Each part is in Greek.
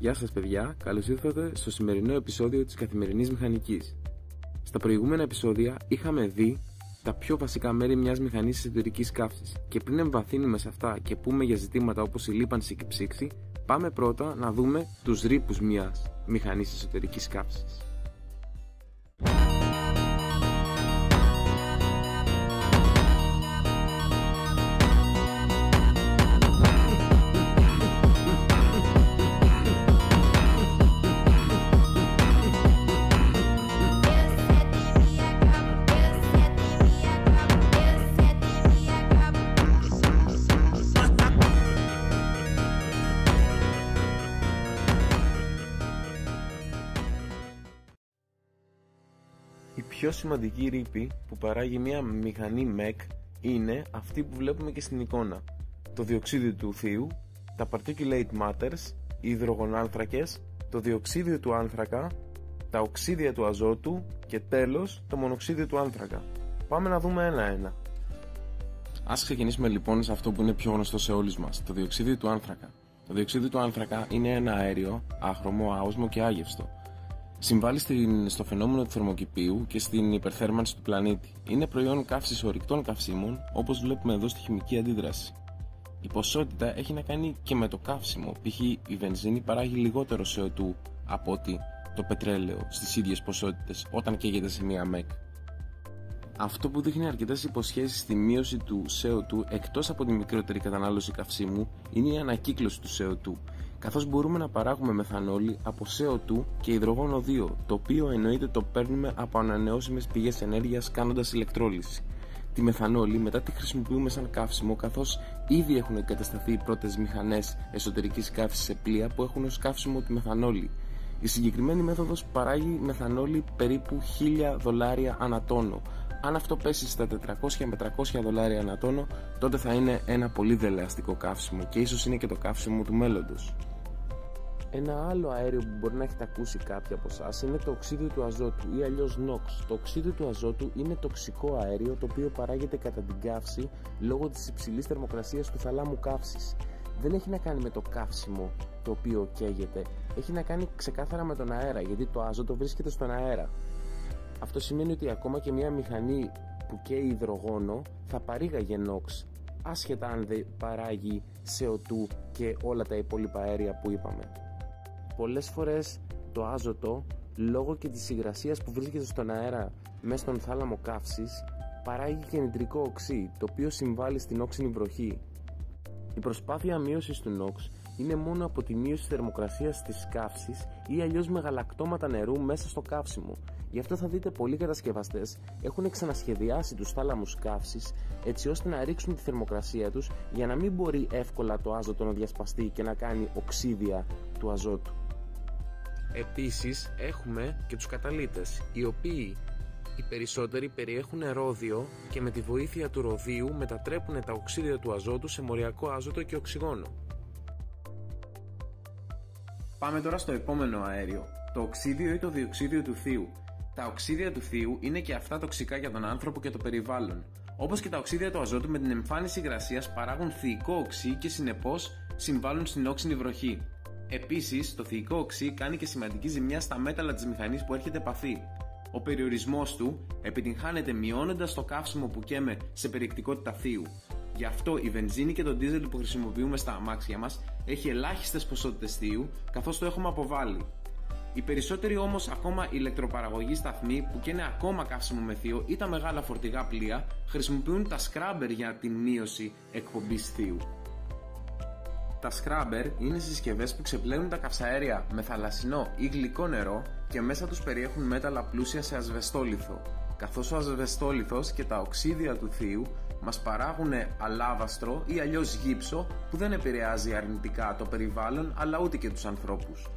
Γεια σας παιδιά, καλώς ήρθατε στο σημερινό επεισόδιο της Καθημερινής Μηχανικής. Στα προηγούμενα επεισόδια είχαμε δει τα πιο βασικά μέρη μιας μηχανής εσωτερικής καύσης και πριν εμβαθύνουμε σε αυτά και πούμε για ζητήματα όπως η λίπανση και η ψήξη, πάμε πρώτα να δούμε τους ρήπους μιας μηχανής εσωτερικής καύσης. Η πιο σημαντική ρήπη που παράγει μια μηχανή MEC είναι αυτή που βλέπουμε και στην εικόνα. Το διοξείδιο του θείου, τα particulate matters, οι υδρογονάνθρακες, το διοξείδιο του άνθρακα, τα οξύδια του αζότου και τέλος το μονοξύδιο του άνθρακα. Πάμε να δούμε ένα-ένα. Ας ξεκινήσουμε λοιπόν σε αυτό που είναι πιο γνωστό σε όλους μας, το διοξείδιο του άνθρακα. Το διοξείδιο του άνθρακα είναι ένα αέριο, άχρωμο, άοσμο και άγευστο. Συμβάλλει στο φαινόμενο του θερμοκηπίου και στην υπερθέρμανση του πλανήτη. Είναι προϊόν καύσης ορυκτών καυσίμων, όπως βλέπουμε εδώ στη χημική αντίδραση. Η ποσότητα έχει να κάνει και με το καύσιμο. Π.χ. η βενζίνη παράγει λιγότερο CO2 από ότι το πετρέλαιο στις ίδιες ποσότητες όταν καίγεται σε μία MEC. Αυτό που δείχνει αρκετές υποσχέσεις στη μείωση του CO2 εκτός από τη μικρότερη κατανάλωση καυσίμου είναι η ανακύκλωση του CO2. Καθώς μπορούμε να παράγουμε μεθανόλη από CO2 και υδρογόνο 2, το οποίο εννοείται το παίρνουμε από ανανεώσιμες πηγές ενέργειας κάνοντας ηλεκτρόλυση. Τη μεθανόλη μετά τη χρησιμοποιούμε σαν καύσιμο, καθώς ήδη έχουν εγκατασταθεί οι πρώτες μηχανές εσωτερικής καύσης σε πλοία που έχουν ως καύσιμο τη μεθανόλη. Η συγκεκριμένη μέθοδος παράγει μεθανόλη περίπου $1.000 ανά τόνο. Αν αυτό πέσει στα 400 με $300 ανά τόνο, τότε θα είναι ένα πολύ δελεαστικό καύσιμο και ίσως είναι και το καύσιμο του μέλλοντος. Ένα άλλο αέριο που μπορεί να έχετε ακούσει κάποιοι από εσάς είναι το οξύδιο του αζότου ή αλλιώς NOx. Το οξύδιο του αζότου είναι τοξικό αέριο το οποίο παράγεται κατά την καύση λόγω της υψηλής θερμοκρασίας του θαλάμου καύσης. Δεν έχει να κάνει με το καύσιμο το οποίο καίγεται, έχει να κάνει ξεκάθαρα με τον αέρα, γιατί το άζωτο βρίσκεται στον αέρα. Αυτό σημαίνει ότι ακόμα και μια μηχανή που καίει υδρογόνο θα παρήγαγε NOx, άσχετα αν δεν παράγει CO2 και όλα τα υπόλοιπα αέρια που είπαμε. Πολλές φορές το άζωτο, λόγω και της υγρασίας που βρίσκεται στον αέρα μέσα στον θάλαμο καύσης, παράγει και νητρικό οξύ, το οποίο συμβάλλει στην όξινη βροχή. Η προσπάθεια μείωσης του NOx είναι μόνο από τη μείωση της θερμοκρασίας της καύσης ή αλλιώς με γαλακτώματα νερού μέσα στο καύσιμο. Γι' αυτό θα δείτε πολλοί κατασκευαστές έχουν ξανασχεδιάσει τους θάλαμους καύσης έτσι ώστε να ρίξουν τη θερμοκρασία τους για να μην μπορεί εύκολα το άζωτο να διασπαστεί και να κάνει οξύδια του αζότου. Επίσης έχουμε και τους καταλύτες, οι οποίοι οι περισσότεροι περιέχουν ρόδιο και με τη βοήθεια του ροδίου μετατρέπουν τα οξύδια του αζότου σε μοριακό άζωτο και οξυγόνο. Πάμε τώρα στο επόμενο αέριο, το οξύδιο ή το διοξείδιο του θείου. Τα οξύδια του θείου είναι και αυτά τοξικά για τον άνθρωπο και το περιβάλλον. Όπως και τα οξύδια του αζότου, με την εμφάνιση υγρασίας παράγουν θηϊκό οξύ και συνεπώς συμβάλλουν στην όξινη βροχή. Επίσης, το θηϊκό οξύ κάνει και σημαντική ζημιά στα μέταλλα της μηχανής που έρχεται επαφή. Ο περιορισμός του επιτυγχάνεται μειώνοντας το καύσιμο που καίμε σε περιεκτικότητα θείου. Γι' αυτό η βενζίνη και το ντίζελ που χρησιμοποιούμε στα αμάξια μας έχει ελάχιστες ποσότητες θείου, καθώς το έχουμε αποβάλει. Οι περισσότεροι όμως ακόμα ηλεκτροπαραγωγοί σταθμοί που καίνε ακόμα καύσιμο με θείο ή τα μεγάλα φορτηγά πλοία χρησιμοποιούν τα σκράμπερ για την μείωση εκπομπής θείου. Τα σκράμπερ είναι συσκευές που ξεπλένουν τα καυσαέρια με θαλασσινό ή γλυκό νερό και μέσα τους περιέχουν μέταλλα πλούσια σε ασβεστόλιθο, καθώς ο ασβεστόλιθος και τα οξύδια του θείου μας παράγουν αλάβαστρο ή αλλιώς γύψο που δεν επηρεάζει αρνητικά το περιβάλλον αλλά ούτε και τους ανθρώπους.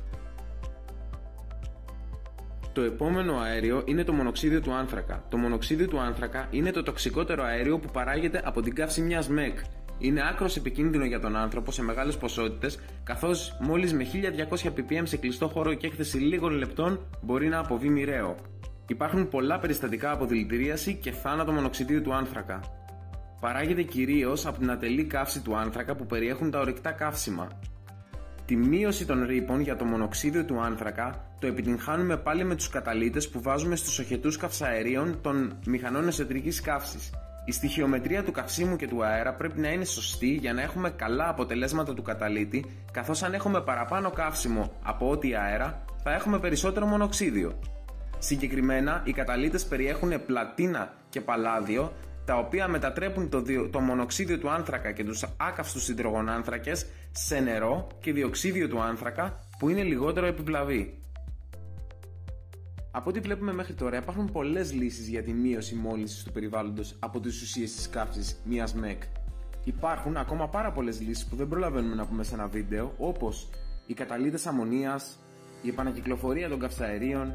Το επόμενο αέριο είναι το μονοξύδιο του άνθρακα. Το μονοξύδιο του άνθρακα είναι το τοξικότερο αέριο που παράγεται από την καύση μιας MEC. Είναι άκρως επικίνδυνο για τον άνθρωπο σε μεγάλες ποσότητες, καθώς μόλις με 1200 ppm σε κλειστό χώρο και έκθεση λίγων λεπτών μπορεί να αποβεί μοιραίο. Υπάρχουν πολλά περιστατικά από δηλητηρίαση και θάνατο μονοξυδίου του άνθρακα. Παράγεται κυρίως από την ατελή καύση του άνθρακα που περιέχουν τα ορυκτά καύσιμα. Τη μείωση των ρήπων για το μονοξίδιο του άνθρακα το επιτυγχάνουμε πάλι με τους καταλύτες που βάζουμε στους οχετούς καυσαερίων των μηχανών εσωτερικής καύσης. Η στοιχειομετρία του καυσίμου και του αέρα πρέπει να είναι σωστή για να έχουμε καλά αποτελέσματα του καταλύτη, καθώς αν έχουμε παραπάνω καύσιμο από ό,τι αέρα, θα έχουμε περισσότερο μονοξίδιο. Συγκεκριμένα, οι καταλύτες περιέχουν πλατίνα και παλάδιο, τα οποία μετατρέπουν το μονοξίδιο του άνθρακα και τους άκαυστους υδρογονάνθρακες σε νερό και διοξίδιο του άνθρακα, που είναι λιγότερο επιβλαβή. Από ό,τι βλέπουμε μέχρι τώρα, υπάρχουν πολλές λύσεις για τη μείωση μόλυνσης του περιβάλλοντος από τις ουσίες της καύσης μιας ΜΕΚ. Υπάρχουν ακόμα πάρα πολλές λύσεις που δεν προλαβαίνουμε να πούμε σε ένα βίντεο, όπως οι καταλύτες αμμονίας, η επανακυκλοφορία των καυσαερίων,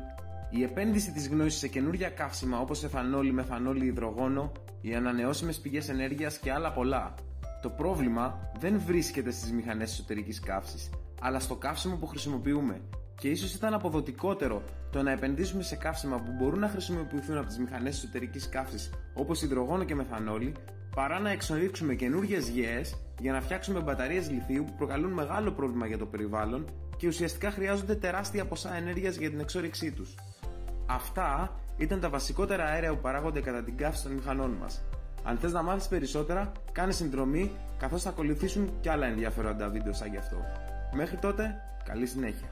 η επένδυση της γνώσης σε καινούργια καύσιμα όπως εθανόλη, μεθανόλη, υδρογόνο, οι ανανεώσιμες πηγές ενέργειας και άλλα πολλά. Το πρόβλημα δεν βρίσκεται στις μηχανές εσωτερικής καύσης, αλλά στο καύσιμο που χρησιμοποιούμε. Και ίσως ήταν αποδοτικότερο το να επενδύσουμε σε καύσιμα που μπορούν να χρησιμοποιηθούν από τις μηχανές εσωτερικής καύσης, όπως υδρογόνο και μεθανόλη, παρά να εξορίξουμε καινούργιες γέες για να φτιάξουμε μπαταρίες λιθίου που προκαλούν μεγάλο πρόβλημα για το περιβάλλον και ουσιαστικά χρειάζονται τεράστια ποσά ενέργειας για την εξόρυξή τους. Αυτά ήταν τα βασικότερα αέρια που παράγονται κατά την καύση των μηχανών μας. Αν θες να μάθεις περισσότερα, κάνε συνδρομή, καθώς θα ακολουθήσουν και άλλα ενδιαφέροντα βίντεο σαν γι' αυτό. Μέχρι τότε, καλή συνέχεια.